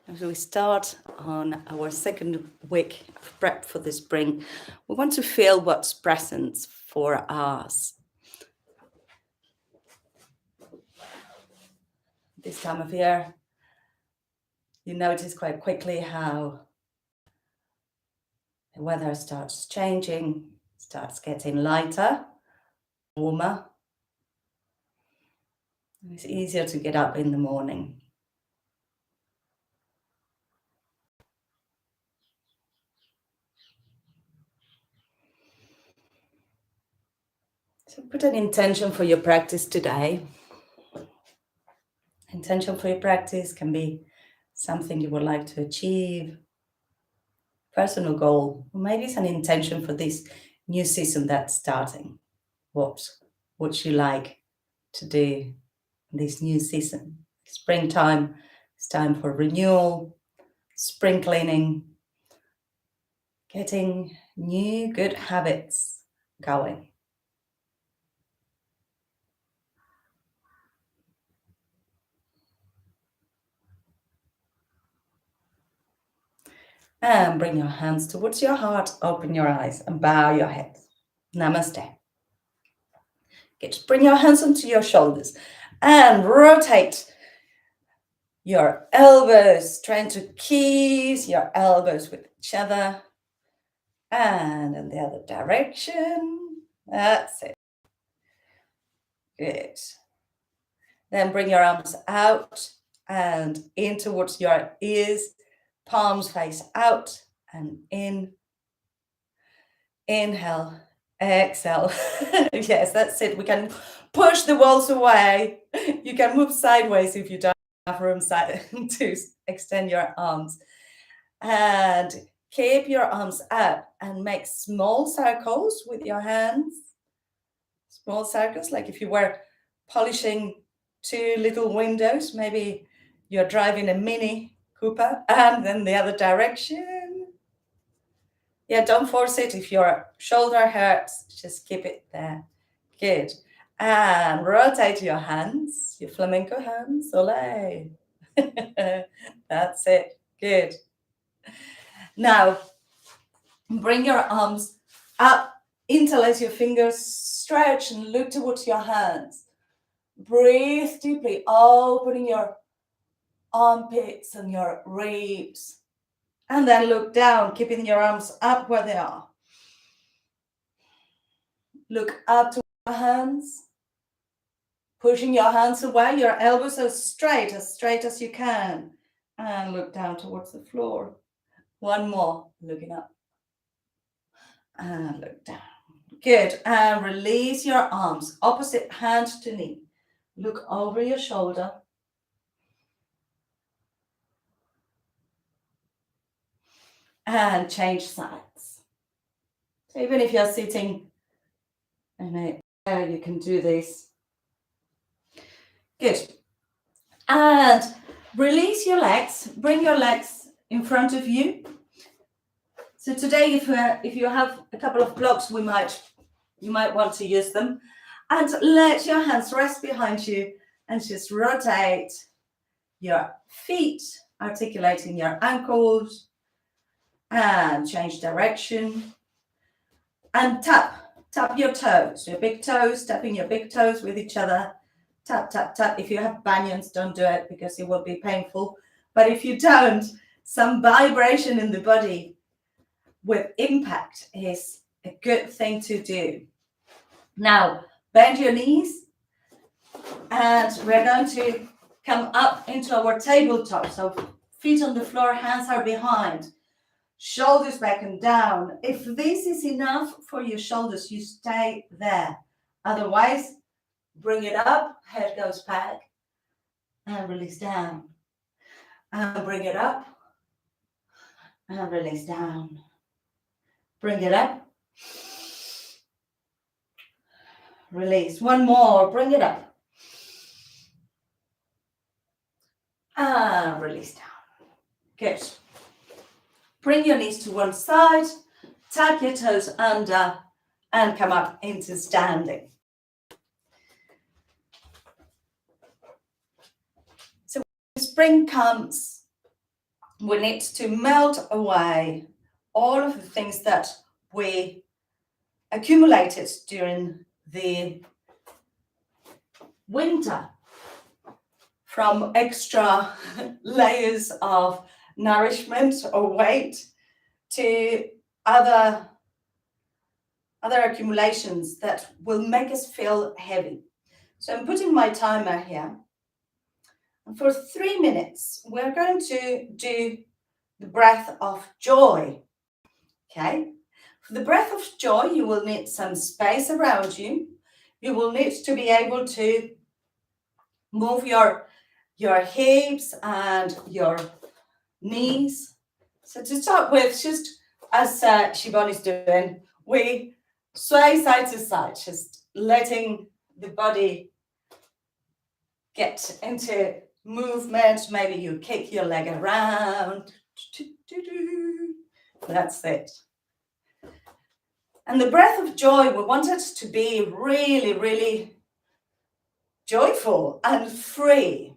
As we start on our second week of prep for the spring, we want to feel what's present for us. This time of year, you notice quite quickly how the weather starts changing, starts getting lighter, warmer. It's easier to get up in the morning. So put an intention for your practice today. Intention for your practice can be something you would like to achieve, personal goal, or maybe it's an intention for this new season that's starting. What you like to do in this new season? Springtime, it's time for renewal, spring cleaning, getting new good habits going. And bring your hands towards your heart, open your eyes and bow your head. Namaste. Good. Bring your hands onto your shoulders and rotate your elbows, trying to kiss your elbows with each other. And in the other direction. That's it. Good. Then bring your arms out and in towards your ears. Palms face out and in. Inhale, exhale. Yes, that's it. We can push the walls away. You can move sideways if you don't have room to extend your arms. And keep your arms up and make small circles with your hands. Small circles, like if you were polishing two little windows, maybe you're driving a Mini Cooper, and then the other direction. Yeah, don't force it. If your shoulder hurts, just keep it there. Good. And rotate your hands, your flamenco hands. Ole. That's it. Good. Now, bring your arms up, interlace your fingers, stretch and look towards your hands. Breathe deeply, opening your armpits and your ribs. And then look down, keeping your arms up where they are. Look up to your hands. Pushing your hands away, your elbows as straight as you can. And look down towards the floor. One more, looking up. And look down. Good. And release your arms, opposite hand to knee. Look over your shoulder. And change sides. So even if you're sitting in a chair, you can do this. Good. And release your legs. Bring your legs in front of you. So today, if you have a couple of blocks, you might want to use them. And let your hands rest behind you and just rotate your feet, articulating your ankles, and change direction. And tap your toes, your big toes, tapping your big toes with each other. Tap, tap, tap. If you have bunions, don't do it because it will be painful. But if you don't, some vibration in the body with impact is a good thing to do. Now, bend your knees and we're going to come up into our tabletop. So feet on the floor, hands are behind, shoulders back and down. If this is enough for your shoulders, you stay there. Otherwise, bring it up, head goes back and release down. And bring it up and release down. Bring it up. Release. One more. Bring it up. And release down. Good. Bring your knees to one side. Tuck your toes under and come up into standing. So when spring comes, we need to melt away all of the things that we accumulated during the winter, from extra layers of nourishment or weight to other accumulations that will make us feel heavy. So I'm putting my timer here. And for 3 minutes, we're going to do the breath of joy. Okay? For the breath of joy, you will need some space around you. You will need to be able to move your hips and your knees. So to start with, just as Siobhan is doing, we sway side to side, just letting the body get into movement. Maybe you kick your leg around. That's it. And the breath of joy, we want it to be really, really joyful and free.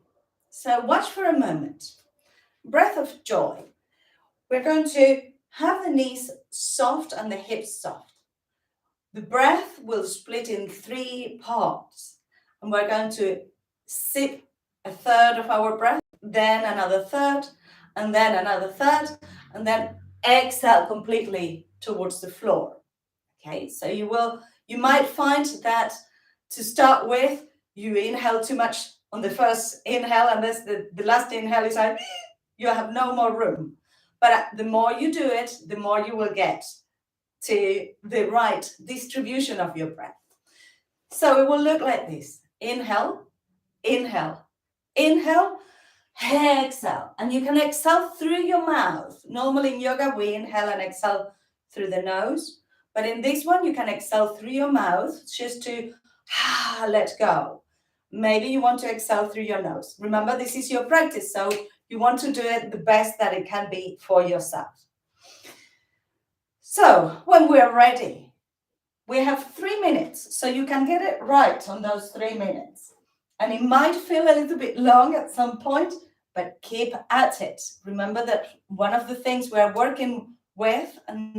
So watch for a moment. Breath of joy. We're going to have the knees soft and the hips soft. The breath will split in 3 parts, and we're going to sip a third of our breath, then another third, and then another third, and then exhale completely towards the floor. Okay, so you might find that to start with, you inhale too much on the first inhale, and this the last inhale is like, you have no more room. But the more you do it, the more you will get to the right distribution of your breath. So it will look like this. Inhale, inhale, inhale, exhale. And you can exhale through your mouth. Normally in yoga, we inhale and exhale through the nose. But in this one, you can exhale through your mouth just to let go. Maybe you want to exhale through your nose. Remember, this is your practice, so you want to do it the best that it can be for yourself. So when we're ready, we have 3 minutes, so you can get it right on those 3 minutes. And it might feel a little bit long at some point, but keep at it. Remember that one of the things we're working with on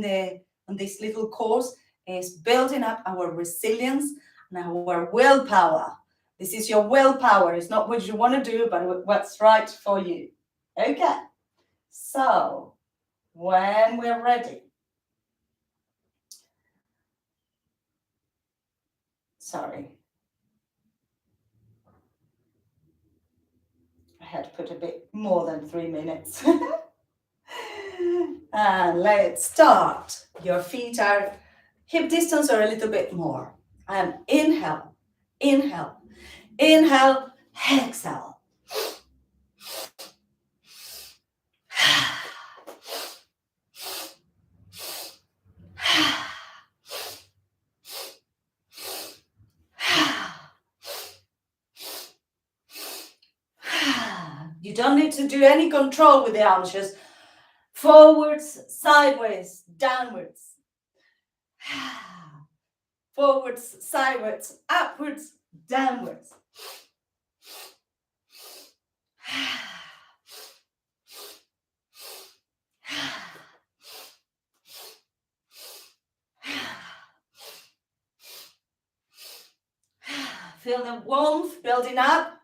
this little course is building up our resilience and our willpower. This is your willpower. It's not what you want to do, but what's right for you. Okay. So when we're ready, sorry, I had to put a bit more than 3 minutes. And let's start. Your feet are hip distance or a little bit more. And inhale, inhale, inhale, exhale. You don't need to do any control with the arms, just forwards, sideways, downwards. Forwards, sideways, upwards, downwards. Feel the warmth building up.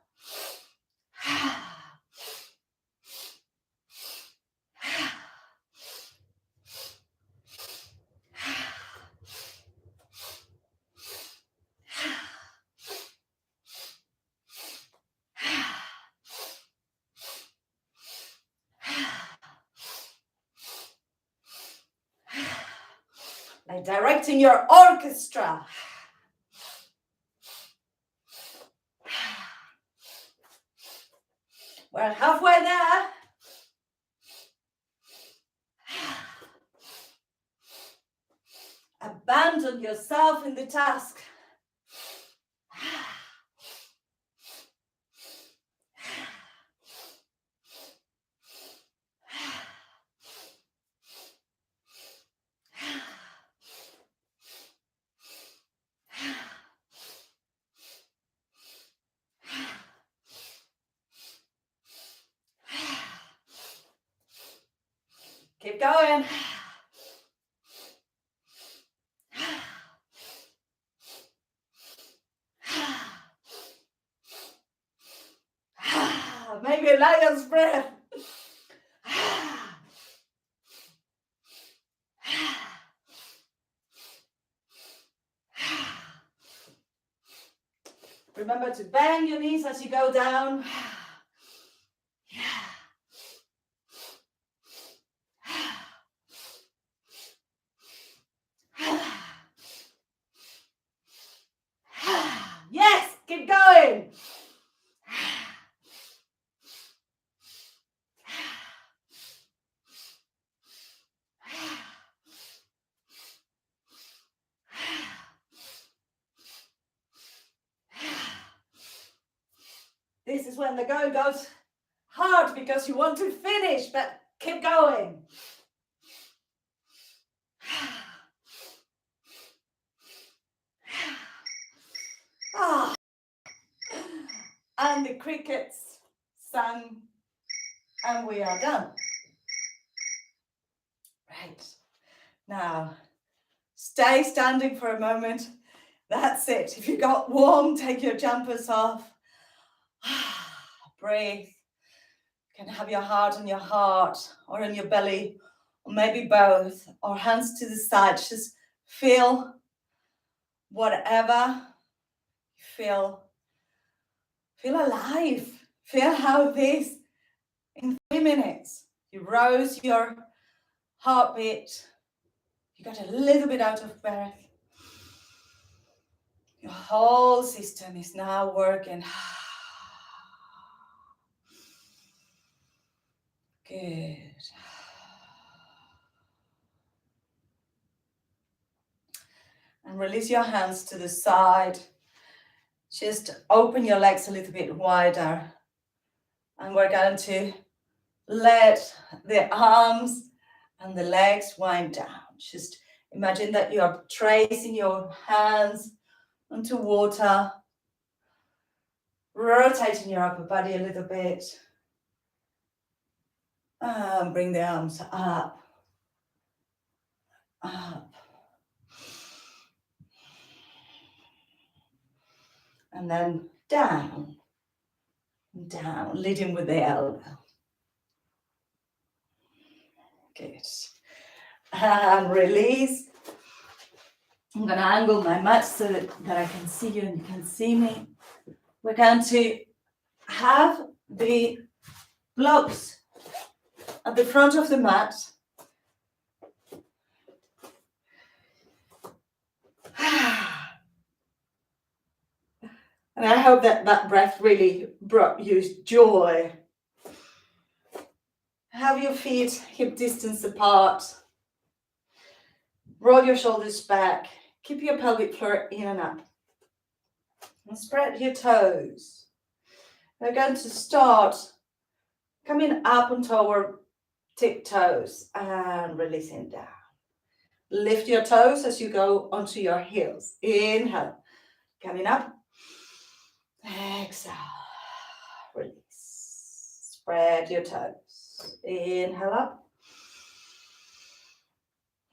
Like directing your orchestra. We're halfway there. Abandon yourself in the task. Keep going. Maybe a lion's breath. Remember to bang your knees as you go down. Yes, keep going. This is when the going goes hard because you want to finish, but keep going. Ah. And the crickets sang, and we are done. Right. Now, stay standing for a moment. That's it. If you got warm, take your jumpers off. Breathe. You can have your heart on your heart or in your belly, or maybe both, or hands to the side. Just feel whatever you feel. Feel alive. Feel how this, in 3 minutes, you rose your heartbeat. You got a little bit out of breath. Your whole system is now working. Good. And release your hands to the side. Just open your legs a little bit wider. And we're going to let the arms and the legs wind down. Just imagine that you are tracing your hands onto water, rotating your upper body a little bit. And bring the arms up, up. And then down, down, leading with the elbow. Good. And release. I'm going to angle my mat so that I can see you and you can see me. We're going to have the blocks at the front of the mat. And I hope that that breath really brought you joy. Have your feet hip distance apart. Roll your shoulders back. Keep your pelvic floor in and up. And spread your toes. We're going to start coming up onto our tiptoes and releasing down. Lift your toes as you go onto your heels. Inhale. Coming up. Exhale. Release. Spread your toes. Inhale up.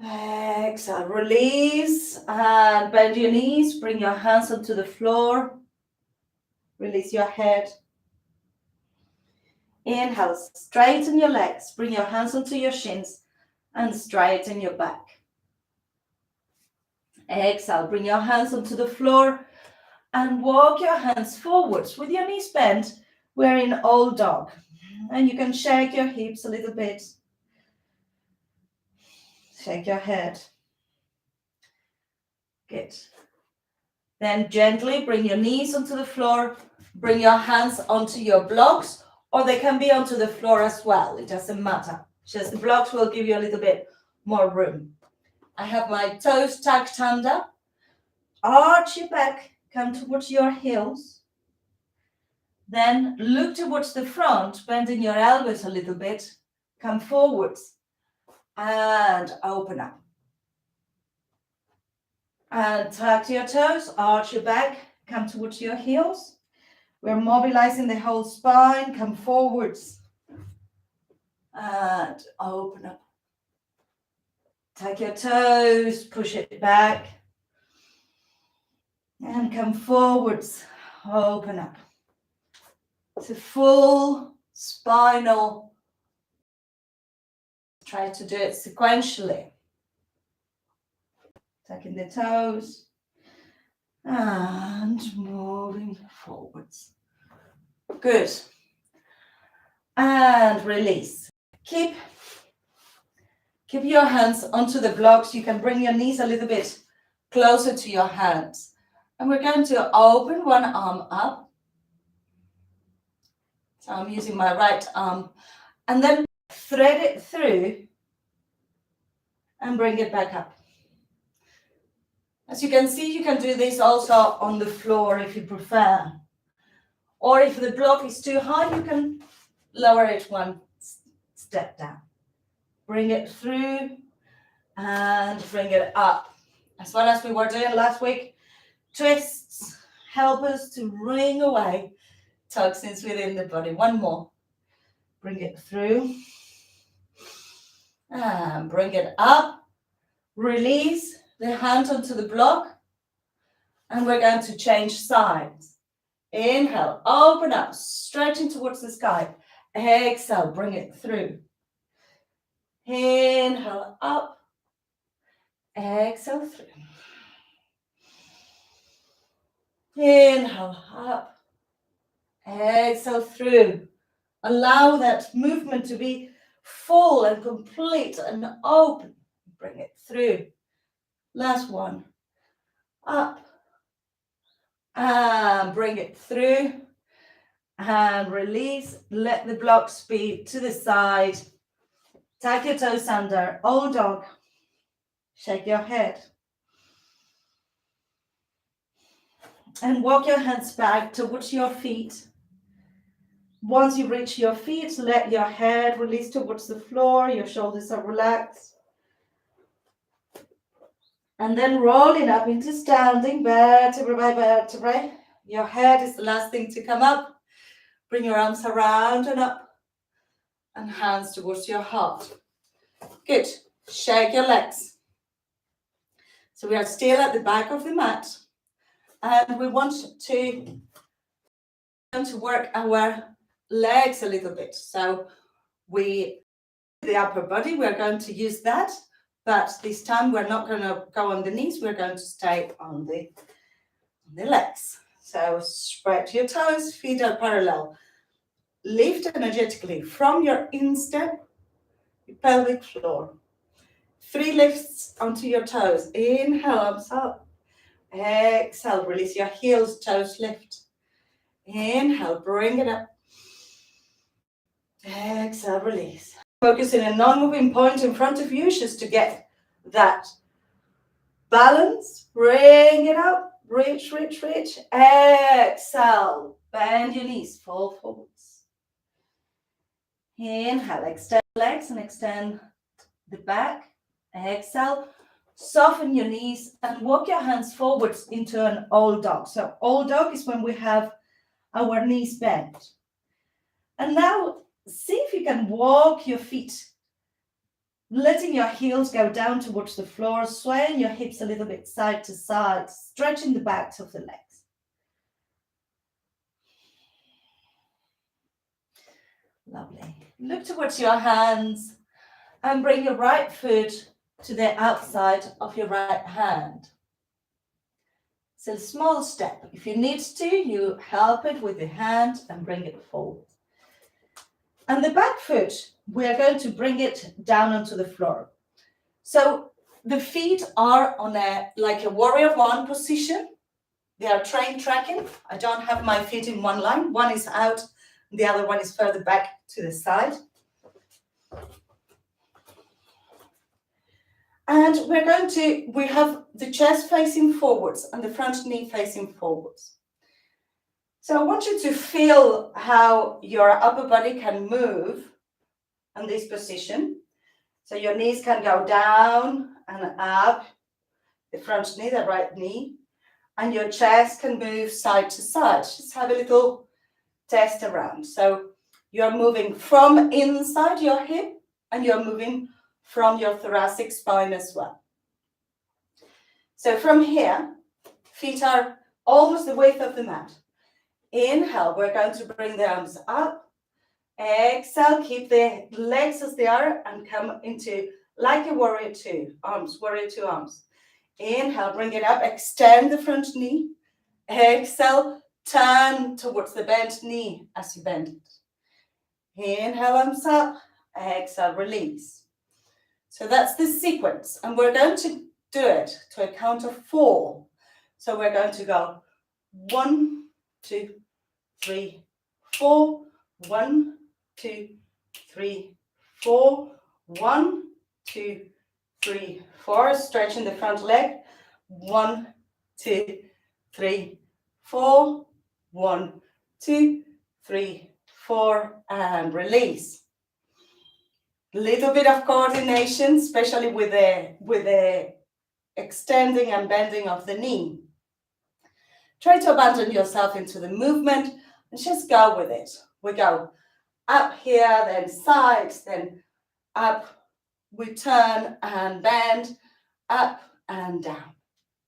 Exhale. Release and bend your knees. Bring your hands onto the floor. Release your head. Inhale. Straighten your legs. Bring your hands onto your shins and straighten your back. Exhale. Bring your hands onto the floor and walk your hands forwards with your knees bent. We're in old dog. And you can shake your hips a little bit. Shake your head. Good. Then gently bring your knees onto the floor. Bring your hands onto your blocks, or they can be onto the floor as well. It doesn't matter. Just the blocks will give you a little bit more room. I have my toes tucked under. Arch your back. Come towards your heels. Then look towards the front, bending your elbows a little bit. Come forwards and open up. And tuck your toes, arch your back, come towards your heels. We're mobilizing the whole spine. Come forwards and open up. Take your toes, push it back. And come forwards, open up. To full spinal. Try to do it sequentially. Taking the toes and moving forwards. Good. And release. Keep your hands onto the blocks. You can bring your knees a little bit closer to your hands. And we're going to open one arm up. So I'm using my right arm. And then thread it through and bring it back up. As you can see, you can do this also on the floor if you prefer. Or if the block is too high, you can lower it one step down. Bring it through and bring it up. As well as we were doing last week, twists help us to wring away toxins within the body. One more. Bring it through and bring it up. Release the hand onto the block and we're going to change sides. Inhale, open up, stretching towards the sky. Exhale, bring it through. Inhale, up. Exhale, through. Inhale, up. Exhale, through. Allow that movement to be full and complete and open. Bring it through. Last one. Up. And bring it through. And release. Let the blocks be to the side. Tuck your toes under. Old dog. Shake your head. And walk your hands back towards your feet. Once you reach your feet, let your head release towards the floor. Your shoulders are relaxed. And then rolling up into standing, vertebrae by vertebrae. Your head is the last thing to come up. Bring your arms around and up. And hands towards your heart. Good. Shake your legs. So we are still at the back of the mat. And we want to work our legs a little bit. So the upper body, we're going to use that. But this time we're not going to go on the knees. We're going to stay on the legs. So spread your toes, feet are parallel. Lift energetically from your instep, your pelvic floor. 3 lifts onto your toes. Inhale, arms up. Exhale, release your heels, toes lift. Inhale, bring it up. Exhale, release. Focus in a non-moving point in front of you just to get that balance. Bring it up. Reach, reach, reach. Exhale. Bend your knees. Fall forwards. Inhale. Extend legs and extend the back. Exhale. Soften your knees and walk your hands forwards into an old dog. So old dog is when we have our knees bent. And now see if you can walk your feet, letting your heels go down towards the floor, swaying your hips a little bit side to side, stretching the backs of the legs. Lovely. Look towards your hands and bring your right foot to the outside of your right hand. It's a small step. If you need to, you help it with the hand and bring it forward. And the back foot, we are going to bring it down onto the floor. So the feet are on like a warrior one position. They are train tracking. I don't have my feet in one line. One is out, the other one is further back to the side. And we have the chest facing forwards and the front knee facing forwards. So I want you to feel how your upper body can move in this position. So your knees can go down and up, the front knee, the right knee, and your chest can move side to side. Just have a little test around. So you're moving from inside your hip and you're moving from your thoracic spine as well. So from here, feet are almost the width of the mat. Inhale, we're going to bring the arms up. Exhale, keep the legs as they are and come into like a warrior two arms, warrior two arms. Inhale, bring it up, extend the front knee. Exhale, turn towards the bent knee as you bend it. Inhale, arms up. Exhale, release. So that's the sequence, and we're going to do it to a count of 4. So we're going to go 1, 2, 3, 4. 1, 2, 3, 4. 1, 2, 3, 4. Stretching the front leg. 1, 2, 3, 4. 1, 2, 3, 4, and release. Little bit of coordination, especially with the extending and bending of the knee. Try to abandon yourself into the movement and just go with it. We go up here, then sides, then up. We turn and bend, up and down.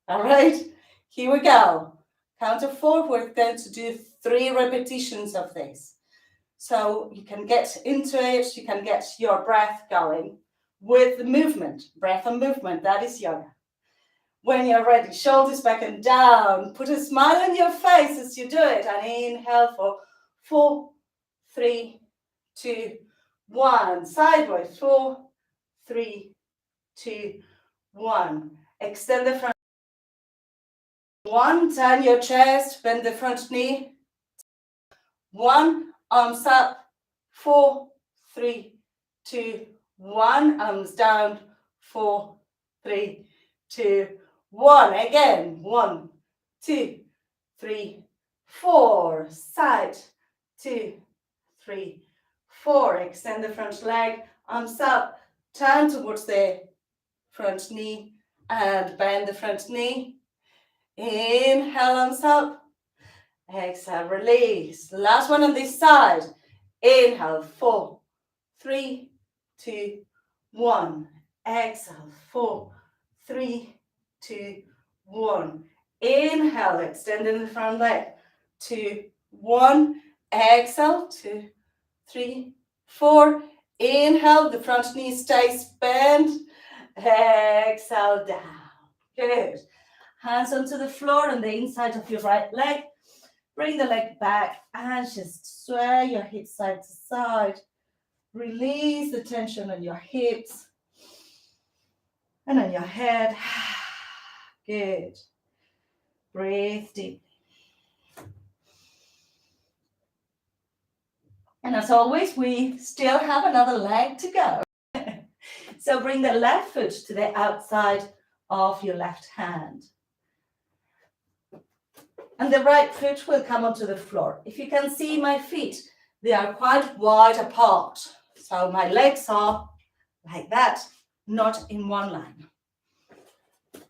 All right, here we go. Count of 4. We're going to do 3 repetitions of this. So you can get into it, you can get your breath going with the movement. Breath and movement, that is yoga. When you're ready, shoulders back and down. Put a smile on your face as you do it. And inhale for 4, 3, 2, 1. Sideways, 4, 3, 2, 1. Extend the front. 1, turn your chest, bend the front knee. 1, arms up. 4, 3, 2, 1. Arms down. 4, 3, 2, 1. Again. 1, 2, 3, 4. Side. 2, 3, 4. Extend the front leg. Arms up. Turn towards the front knee and bend the front knee. Inhale, arms up. Exhale, release. Last one on this side. Inhale, 4, 3, 2, 1. Exhale, 4, 3, 2, 1. Inhale, extending the front leg. 2, 1. Exhale, 2, 3, 4. Inhale, the front knee stays bent. Exhale, down. Good. Hands onto the floor on the inside of your right leg. Bring the leg back and just sway your hips side to side. Release the tension on your hips and on your head. Good. Breathe deep. And as always, we still have another leg to go. So bring the left foot to the outside of your left hand. And the right foot will come onto the floor. If you can see my feet, they are quite wide apart. So my legs are like that, not in one line.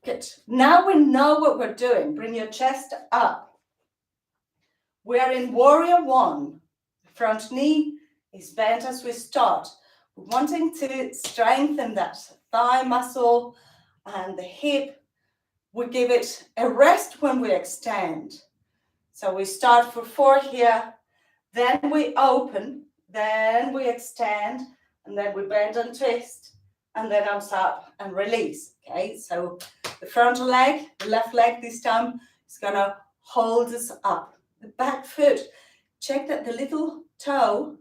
Good. Now we know what we're doing. Bring your chest up. We are in warrior 1. The front knee is bent as we start. We're wanting to strengthen that thigh muscle and the hip. We give it a rest when we extend. So we start for 4 here, then we open, then we extend, and then we bend and twist, and then arms up and release. Okay, so the front leg, the left leg this time, is gonna hold us up. The back foot, check that the little toe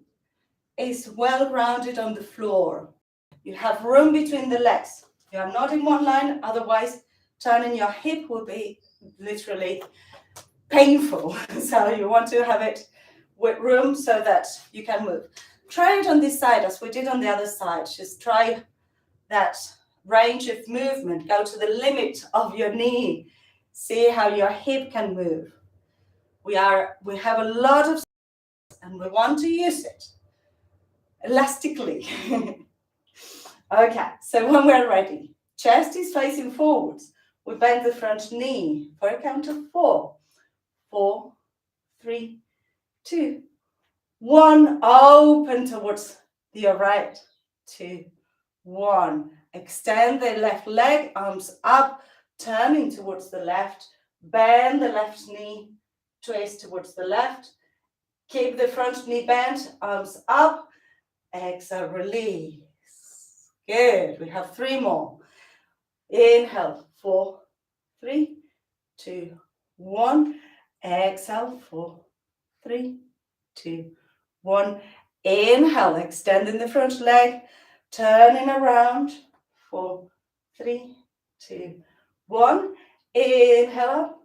is well grounded on the floor. You have room between the legs. You are not in one line, otherwise turning your hip will be literally painful. So you want to have it with room so that you can move. Try it on this side as we did on the other side. Just try that range of movement. Go to the limit of your knee. See how your hip can move. We have a lot of and we want to use it elastically. Okay, so when we're ready, chest is facing forwards. We bend the front knee for a count of 4. 4, 3, 2, 1. Open towards your right. 2, 1. Extend the left leg, arms up, turning towards the left. Bend the left knee, twist towards the left. Keep the front knee bent, arms up. Exhale, release. Good. We have 3 more. Inhale, 4, 3, 2, 1. Exhale, 4, 3, 2, 1. Inhale, extending the front leg, turning around. 4, 3, 2, 1. Inhale up.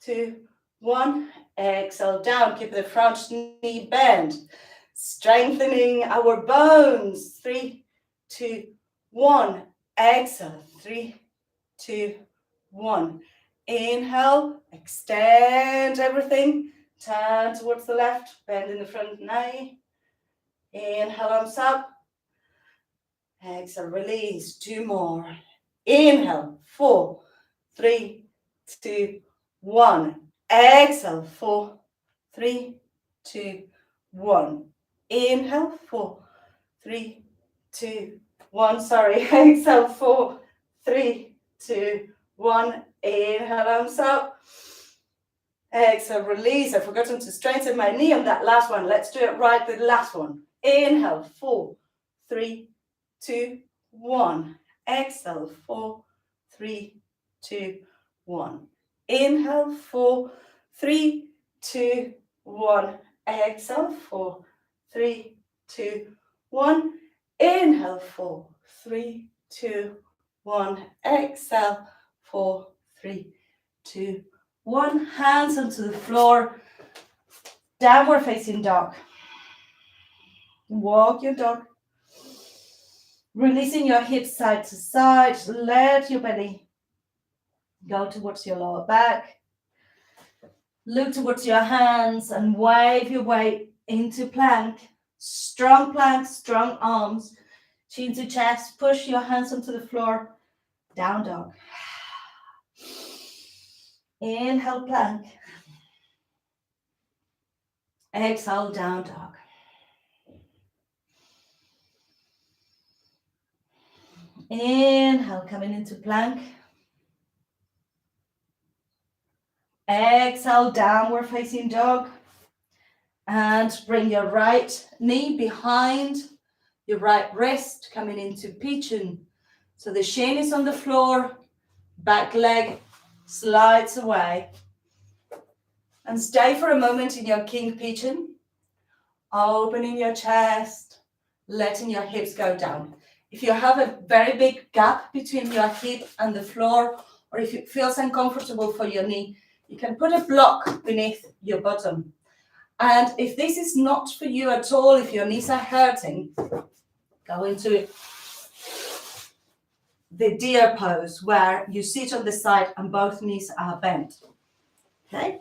2, 1. Exhale down. Keep the front knee bent. Strengthening our bones. 3, 2, 1. Exhale. 3, 2, 1. Inhale. Extend everything. Turn towards the left. Bend in the front knee. Inhale, arms up. Exhale, release. 2 more. Inhale. 4, 3, 2, 1. Exhale. 4, 3, 2, 1. Inhale. 4, 3, 2, 1. Sorry. Exhale. 4, 3, 2, 1. Inhale, arms up. Exhale, release. I've forgotten to strengthen my knee on that last one. Let's do it right, the last one. Inhale, 4, 3, 2, 1. Exhale, 4, 3, 2, 1. Inhale, 4, 3, 2, 1. Exhale, 4, 3, 2, 1. Inhale, 4, 3, 2, 1. Exhale, 4, 3, 2, 1. Hands onto the floor. Downward facing dog. Walk your dog. Releasing your hips side to side. Let your belly go towards your lower back. Look towards your hands and wave your way into plank. Strong plank, strong arms. Chin to chest. Push your hands onto the floor. Down dog. Inhale, plank. Exhale, down dog. Inhale, coming into plank. Exhale, downward facing dog. And bring your right knee behind your right wrist, coming into pigeon. So the shin is on the floor, back leg slides away. And stay for a moment in your king pigeon, opening your chest, letting your hips go down. If you have a very big gap between your hip and the floor, or if it feels uncomfortable for your knee, you can put a block beneath your bottom. And if this is not for you at all, if your knees are hurting, go into the deer pose where you sit on the side and both knees are bent. Okay?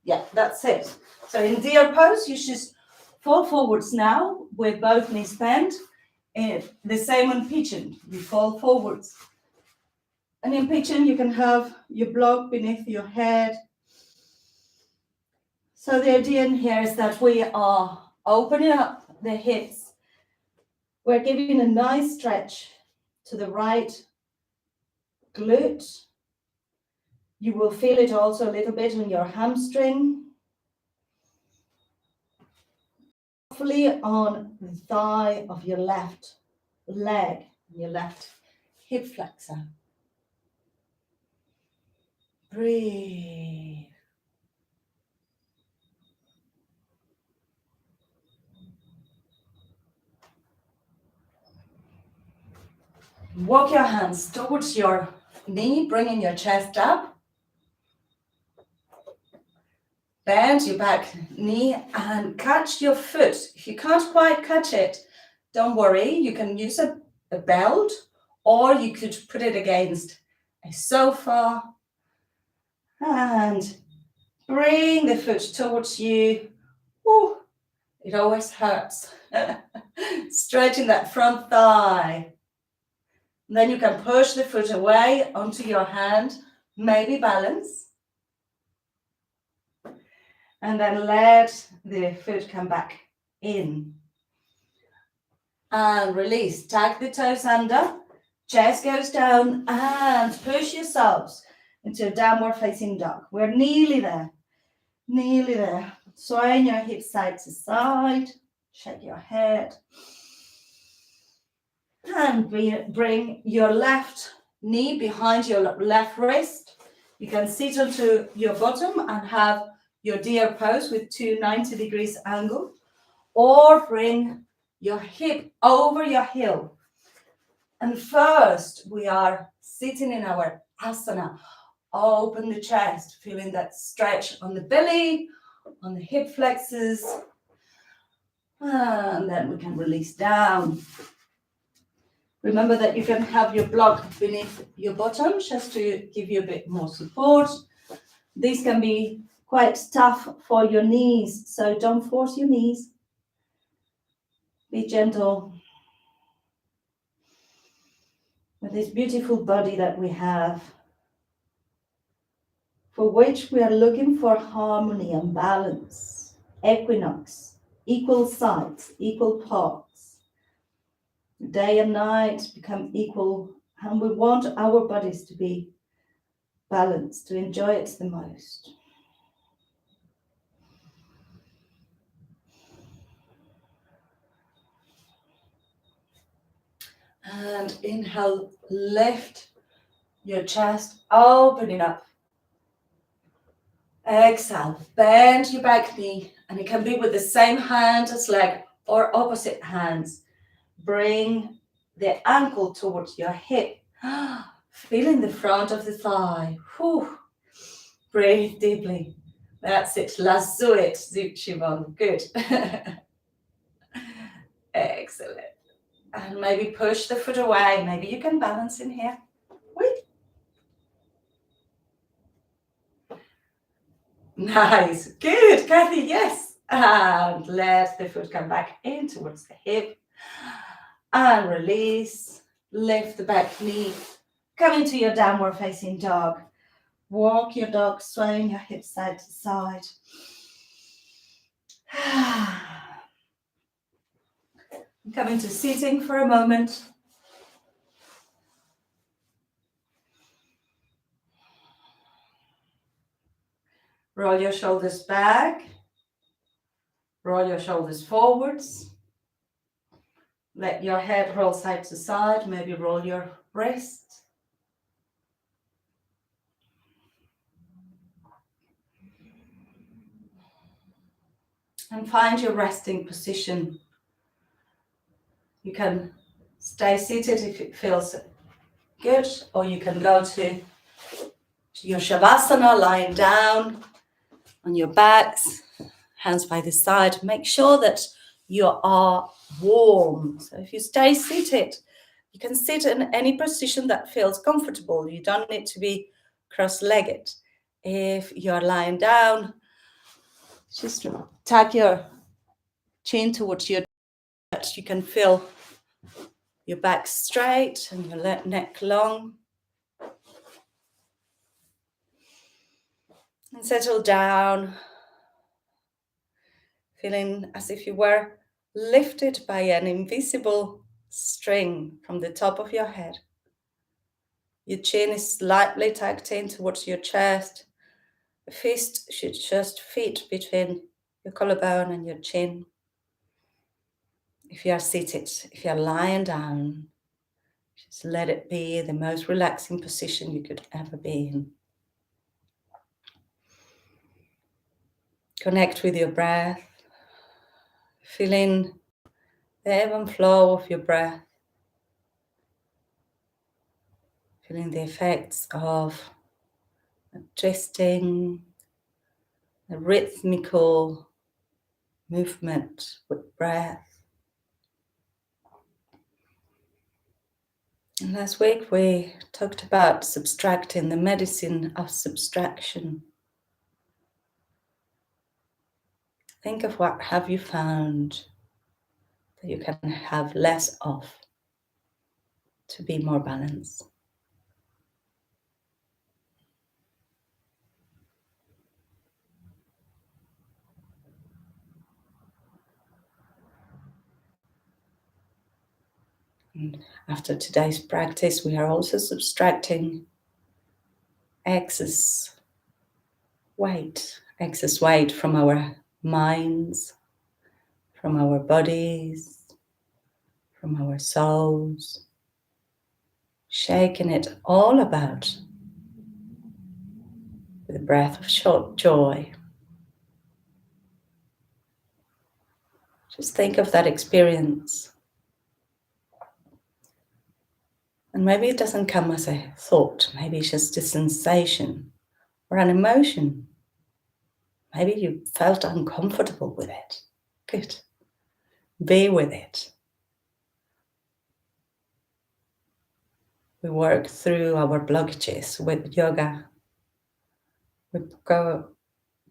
Yeah, that's it. So in deer pose, you just fall forwards now with both knees bent. The same on pigeon, you fall forwards. And in pigeon, you can have your block beneath your head. So the idea in here is that we are opening up the hips. We're giving a nice stretch to the right glute. You will feel it also a little bit on your hamstring. Hopefully on the thigh of your left leg, your left hip flexor. Breathe. Walk your hands towards your knee, bringing your chest up. Bend your back knee and catch your foot. If you can't quite catch it, don't worry. You can use a belt, or you could put it against a sofa and bring the foot towards you. Ooh, it always hurts. Stretching that front thigh. And then you can push the foot away onto your hand, maybe balance. And then let the foot come back in. And release. Tag the toes under. Chest goes down and push yourselves into a downward facing dog. We're nearly there. Nearly there. Swaying your hips side to side. Shake your head. And bring your left knee behind your left wrist. You can sit onto your bottom and have your deer pose with two 90 degrees angle. Or bring your hip over your heel. And first, we are sitting in our asana. Open the chest, feeling that stretch on the belly, on the hip flexors. And then we can release down. Remember that you can have your block beneath your bottom just to give you a bit more support. This can be quite tough for your knees, so don't force your knees. Be gentle with this beautiful body that we have, for which we are looking for harmony and balance, equinox, equal sides, equal parts. Day and night become equal, and we want our bodies to be balanced, to enjoy it the most. And inhale, lift your chest, opening up. Exhale, bend your back knee, and it can be with the same hand as leg or opposite hands. Bring the ankle towards your hip. Feeling the front of the thigh. Whew. Breathe deeply. That's it. Lasso it, Zuchimon. Good. Excellent. And maybe push the foot away. Maybe you can balance in here. Wait. Nice. Good, Kathy. Yes. And let the foot come back in towards the hip. And release. Lift the back knee. Come into your downward facing dog. Walk your dog, swaying your hips side to side. Come into sitting for a moment. Roll your shoulders back. Roll your shoulders forwards. Let your head roll side to side. Maybe roll your wrist. And find your resting position. You can stay seated if it feels good, or you can go to your Shavasana, lying down on your backs, hands by the side. Make sure that you are warm. So if you stay seated, you can sit in any position that feels comfortable. You don't need to be cross-legged. If you're lying down, just tuck your chin towards your chest. You can feel your back straight and your neck long. And settle down, feeling as if you were lifted by an invisible string from the top of your head. Your chin is slightly tucked in towards your chest. The fist should just fit between your collarbone and your chin. If you are seated, if you are lying down, just let it be the most relaxing position you could ever be in. Connect with your breath, feeling the ebb and flow of your breath, feeling the effects of adjusting the rhythmical movement with breath. And last week we talked about subtracting, the medicine of subtraction. Think of what have you found that you can have less of to be more balanced. And after today's practice, we are also subtracting excess weight from our minds, from our bodies, from our souls, shaking it all about with a breath of short joy. Just think of that experience. And maybe it doesn't come as a thought, maybe it's just a sensation or an emotion. Maybe you felt uncomfortable with it. Good. Be with it. We work through our blockages with yoga. We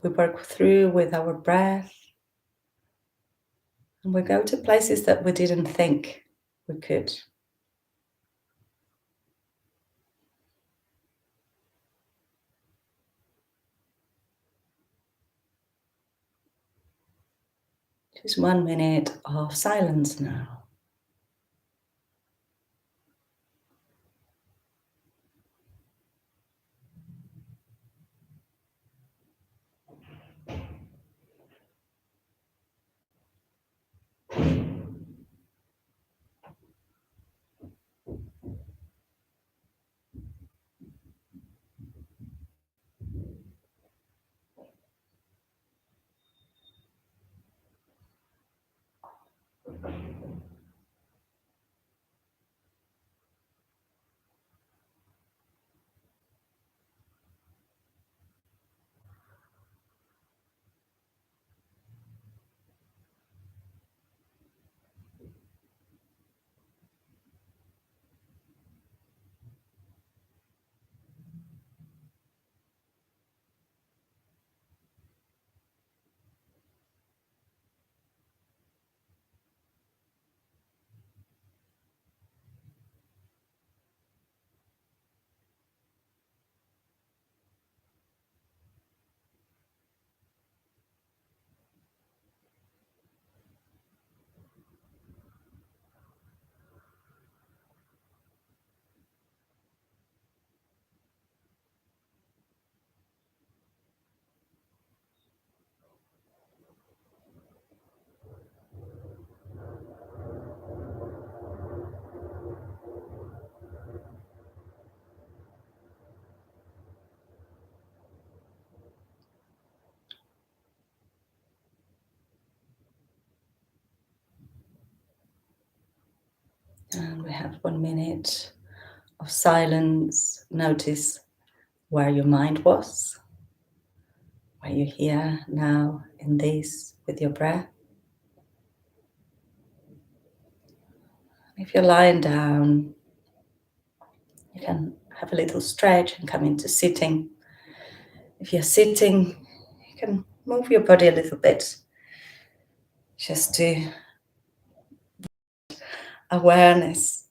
work through with our breath. And we go to places that we didn't think we could. Just 1 minute of silence now. And we have 1 minute of silence. Notice where your mind was, where you're here now in this with your breath. If you're lying down, you can have a little stretch and come into sitting. If you're sitting, you can move your body a little bit just to awareness.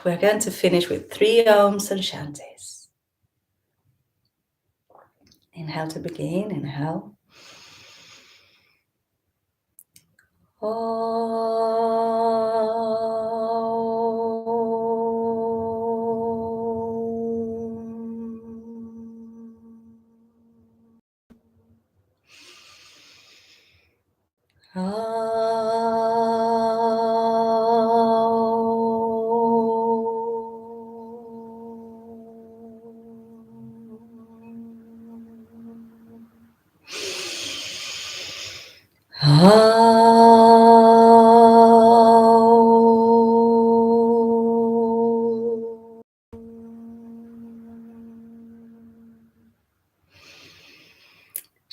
We're going to finish with 3 Oms and Shantis. Inhale to begin. Inhale.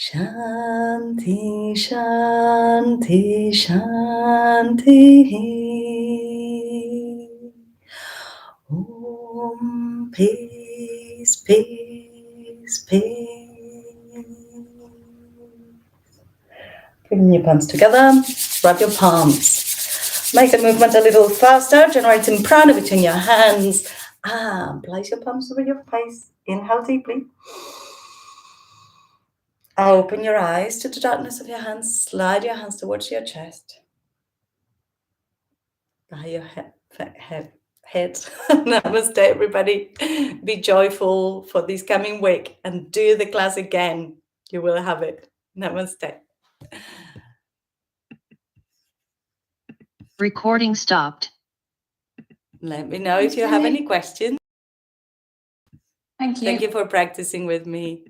Shanti, Shanti, Shanti. Om, peace, peace, peace. Bring your palms together, rub your palms. Make the movement a little faster, generating prana between your hands. Place your palms over your face. Inhale deeply. Open your eyes to the darkness of your hands. Slide your hands towards your chest. Bow your head. Namaste, everybody. Be joyful for this coming week and do the class again. You will have it. Namaste. Recording stopped. Let me know if you have any questions. Thank you. Thank you for practicing with me.